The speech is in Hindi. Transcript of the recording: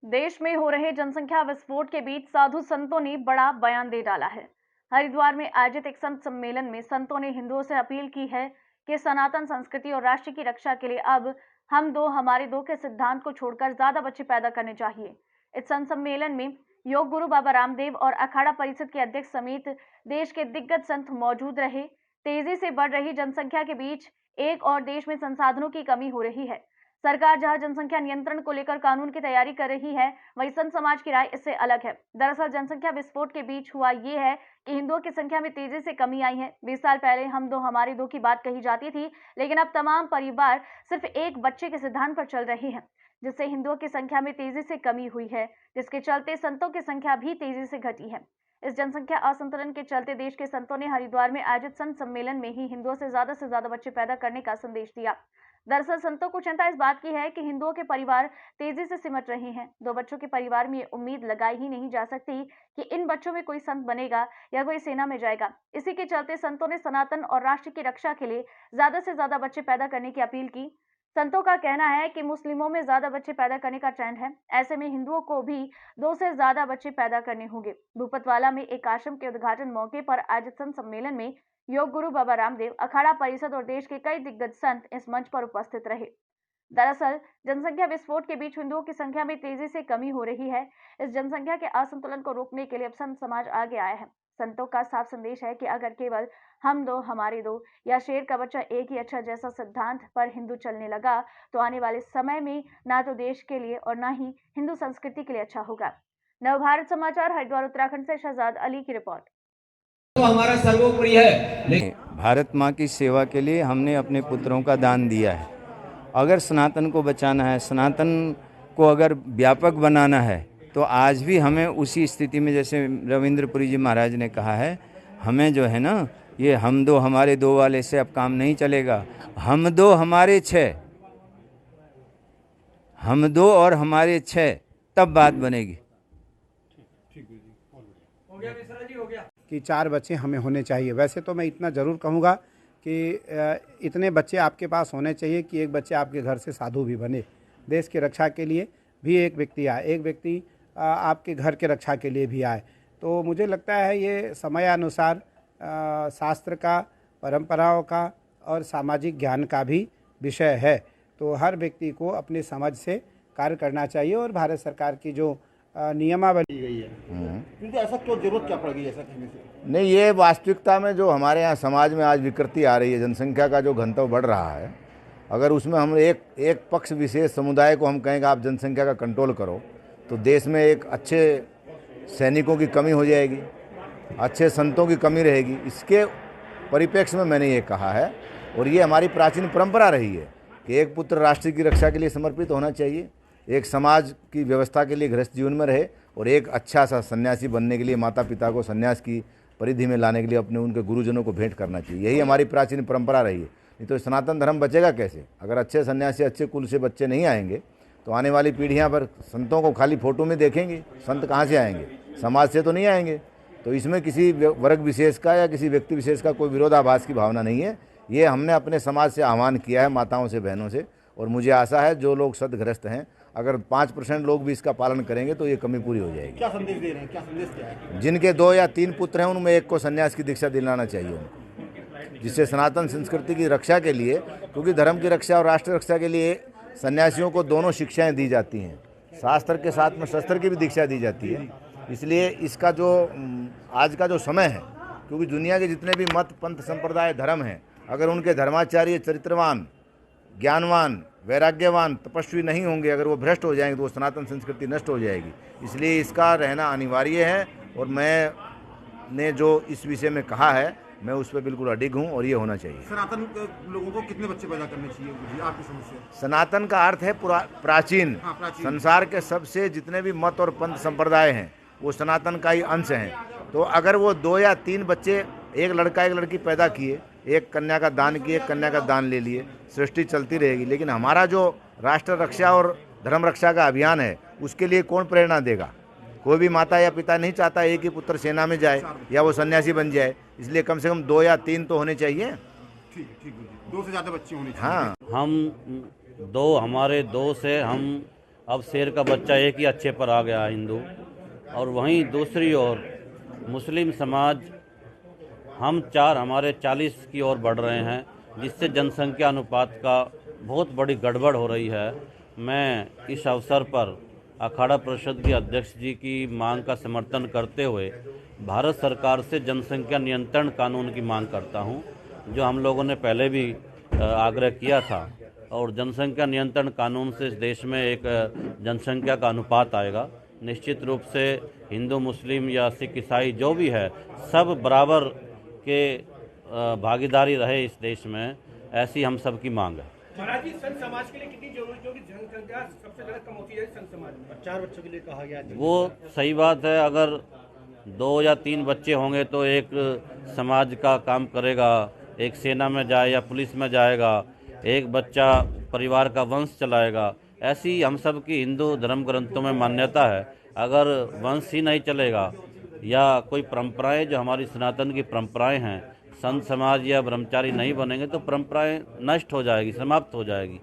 देश में हो रहे जनसंख्या विस्फोट के बीच साधु संतों ने बड़ा बयान दे डाला है। हरिद्वार में आयोजित एक संत सम्मेलन में संतों ने हिंदुओं से अपील की है कि सनातन संस्कृति और राष्ट्र की रक्षा के लिए अब हम दो हमारे दो के सिद्धांत को छोड़कर ज्यादा बच्चे पैदा करने चाहिए। इस संत सम्मेलन में योग गुरु बाबा रामदेव और अखाड़ा परिषद के अध्यक्ष समेत देश के दिग्गज संत मौजूद रहे। तेजी से बढ़ रही जनसंख्या के बीच एक और देश में संसाधनों की कमी हो रही है। सरकार जहां जनसंख्या नियंत्रण को लेकर कानून की तैयारी कर रही है, वहीं संत समाज की राय इससे अलग है। दरअसल जनसंख्या विस्फोट के बीच हुआ ये है कि हिंदुओं की संख्या में तेजी से कमी आई है। 20 साल पहले हम दो हमारे दो की बात कही जाती थी, लेकिन अब तमाम परिवार सिर्फ एक बच्चे के सिद्धांत पर चल रहे हैं, जिससे हिंदुओं की संख्या में तेजी से कमी हुई है, जिसके चलते संतों की संख्या भी तेजी से घटी है। इस जनसंख्या असंतुलन के चलते देश के संतों ने हरिद्वार में आयोजित संत सम्मेलन में ही हिंदुओं से ज्यादा बच्चे पैदा करने का संदेश दिया। दरअसल संतों को चिंता इस बात की है कि हिंदुओं के परिवार तेजी से सिमट रहे हैं। दो बच्चों के परिवार में ये उम्मीद लगाई ही नहीं जा सकती कि इन बच्चों में कोई संत बनेगा या कोई सेना में जाएगा। इसी के चलते संतों ने सनातन और राष्ट्र की रक्षा के लिए ज्यादा से ज्यादा बच्चे पैदा करने की अपील की। संतों का कहना है कि मुस्लिमों में ज्यादा बच्चे पैदा करने का ट्रेंड है, ऐसे में हिंदुओं को भी 2 से ज्यादा बच्चे पैदा करने होंगे। भूपतवाला में एक आश्रम के उद्घाटन मौके पर आयोजित संत सम्मेलन में योग गुरु बाबा रामदेव, अखाड़ा परिषद और देश के कई दिग्गज संत इस मंच पर उपस्थित रहे। दरअसल जनसंख्या विस्फोट के बीच हिंदुओं की संख्या में तेजी से कमी हो रही है। इस जनसंख्या के असंतुलन को रोकने के लिए अब संत समाज आगे आया है। संतों का साफ संदेश है कि अगर केवल हम दो हमारे दो या शेर का बच्चा एक ही अच्छा जैसा सिद्धांत पर हिंदू चलने लगा तो आने वाले समय में ना तो देश के लिए और ना ही हिंदू संस्कृति के लिए अच्छा होगा। नवभारत समाचार, हरिद्वार उत्तराखंड से शहजाद अली की रिपोर्ट। तो हमारा सर्वोपरि है। भारत माँ की सेवा के लिए हमने अपने पुत्रों का दान दिया है। अगर सनातन को बचाना है, सनातन को अगर व्यापक बनाना है, तो आज भी हमें उसी स्थिति में, जैसे रविंद्रपुरी जी महाराज ने कहा है, हमें जो है ना, ये हम दो हमारे दो वाले से अब काम नहीं चलेगा। हम दो हमारे छः, हम दो और हमारे छः, तब बात बनेगी। कि 4 बच्चे हमें होने चाहिए। वैसे तो मैं इतना ज़रूर कहूँगा कि इतने बच्चे आपके पास होने चाहिए कि एक बच्चे आपके घर से साधु भी बने। देश की रक्षा के लिए भी एक व्यक्ति आए, एक व्यक्ति आपके घर के रक्षा के लिए भी आए। तो मुझे लगता है ये समयानुसार शास्त्र का, परंपराओं का और सामाजिक ज्ञान का भी विषय है। तो हर व्यक्ति को अपनी समझ से कार्य करना चाहिए और भारत सरकार की जो नियमावली गई है, क्योंकि ऐसा क्यों, जरूरत क्या पड़ गई ऐसा कहने से? नहीं, ये वास्तविकता में जो हमारे यहाँ समाज में आज विकृति आ रही है, जनसंख्या का जो घनत्व बढ़ रहा है, अगर उसमें हम एक पक्ष विशेष समुदाय को हम कहेंगे आप जनसंख्या का कंट्रोल करो, तो देश में एक अच्छे सैनिकों की कमी हो जाएगी, अच्छे संतों की कमी रहेगी। इसके परिप्रेक्ष्य में मैंने ये कहा है, और ये हमारी प्राचीन परंपरा रही है कि एक पुत्र राष्ट्र की रक्षा के लिए समर्पित होना चाहिए, एक समाज की व्यवस्था के लिए गृहस्थ जीवन में रहे, और एक अच्छा सा सन्यासी बनने के लिए माता पिता को सन्यास की परिधि में लाने के लिए अपने उनके गुरुजनों को भेंट करना चाहिए। यही हमारी प्राचीन परंपरा रही है। नहीं तो सनातन धर्म बचेगा कैसे? अगर अच्छे सन्यासी, अच्छे कुल से बच्चे नहीं आएंगे तो आने वाली पीढ़ियां पर संतों को खाली फोटो में देखेंगे। संत कहाँ से आएंगे? समाज से तो नहीं आएंगे। तो इसमें किसी वर्ग विशेष का या किसी व्यक्ति विशेष का कोई विरोधाभास की भावना नहीं है। ये हमने अपने समाज से आह्वान किया है, माताओं से, बहनों से, और मुझे आशा है जो लोग सदग्रस्त हैं, अगर 5% लोग भी इसका पालन करेंगे तो ये कमी पूरी हो जाएगी। क्या संदेश दे रहे हैं? क्या संदेश क्या है? जिनके 2 या 3 पुत्र हैं उनमें एक को सन्यास की दीक्षा दिलाना चाहिए उनको, जिससे सनातन संस्कृति की रक्षा के लिए, क्योंकि धर्म की रक्षा और राष्ट्र रक्षा के लिए सन्यासियों को दोनों शिक्षाएं दी जाती हैं, शास्त्र के साथ में शस्त्र की भी दीक्षा दी जाती है। इसलिए इसका जो आज का जो समय है, क्योंकि दुनिया के जितने भी मत, पंथ, संप्रदाय, धर्म हैं, अगर उनके धर्माचार्य चरित्रवान, ज्ञानवान, वैराग्यवान, तपस्वी नहीं होंगे, अगर वो भ्रष्ट हो जाएंगे तो वो सनातन संस्कृति नष्ट हो जाएगी। इसलिए इसका रहना अनिवार्य है, और मैंने जो इस विषय में कहा है मैं उस पर बिल्कुल अडिग हूँ, और ये होना चाहिए। सनातन लोगों को कितने बच्चे पैदा करने चाहिए आपकी समझ से? सनातन का अर्थ है प्राचीन। हाँ, प्राचीन। संसार के सबसे जितने भी मत और पंथ संप्रदाय हैं वो सनातन का ही अंश हैं। तो अगर वो 2 या 3 बच्चे, एक लड़का एक लड़की पैदा किए, एक कन्या का दान किए, एक कन्या का दान ले लिए, सृष्टि चलती रहेगी। लेकिन हमारा जो राष्ट्र रक्षा और धर्म रक्षा का अभियान है, उसके लिए कौन प्रेरणा देगा? कोई भी माता या पिता नहीं चाहता एक ही पुत्र सेना में जाए या वो सन्यासी बन जाए। इसलिए कम से कम 2 या 3 तो होने चाहिए। ठीक, 2 से ज़्यादा बच्चे होने चाहिए। हाँ, हम दो हमारे दो से हम अब शेर का बच्चा एक ही अच्छे पर आ गया हिंदू। और वहीं दूसरी ओर मुस्लिम समाज हम चार हमारे 40 की ओर बढ़ रहे हैं, जिससे जनसंख्या अनुपात का बहुत बड़ी गड़बड़ हो रही है। मैं इस अवसर पर अखाड़ा परिषद के अध्यक्ष जी की मांग का समर्थन करते हुए भारत सरकार से जनसंख्या नियंत्रण कानून की मांग करता हूं, जो हम लोगों ने पहले भी आग्रह किया था। और जनसंख्या नियंत्रण कानून से इस देश में एक जनसंख्या का अनुपात आएगा। निश्चित रूप से हिंदू, मुस्लिम या सिख, ईसाई जो भी है, सब बराबर के भागीदारी रहे इस देश में, ऐसी हम सब की मांग है। महाराज जी, संत समाज के लिए कितनी जरूरी होगी? जनसंख्या सबसे ज्यादा कम होती है संत समाज में। 4 बच्चों के लिए कहा गया है। वो सही बात है, अगर 2 या 3 बच्चे होंगे तो एक समाज का काम करेगा, एक सेना में जाए या पुलिस में जाएगा, एक बच्चा परिवार का वंश चलाएगा। ऐसी हम सब की हिंदू धर्म ग्रंथों में मान्यता है। अगर वंश ही नहीं चलेगा या कोई परंपराएं जो हमारी सनातन की परंपराएं हैं, संत समाज या ब्रह्मचारी नहीं बनेंगे तो परंपराएं नष्ट हो जाएगी, समाप्त हो जाएगी।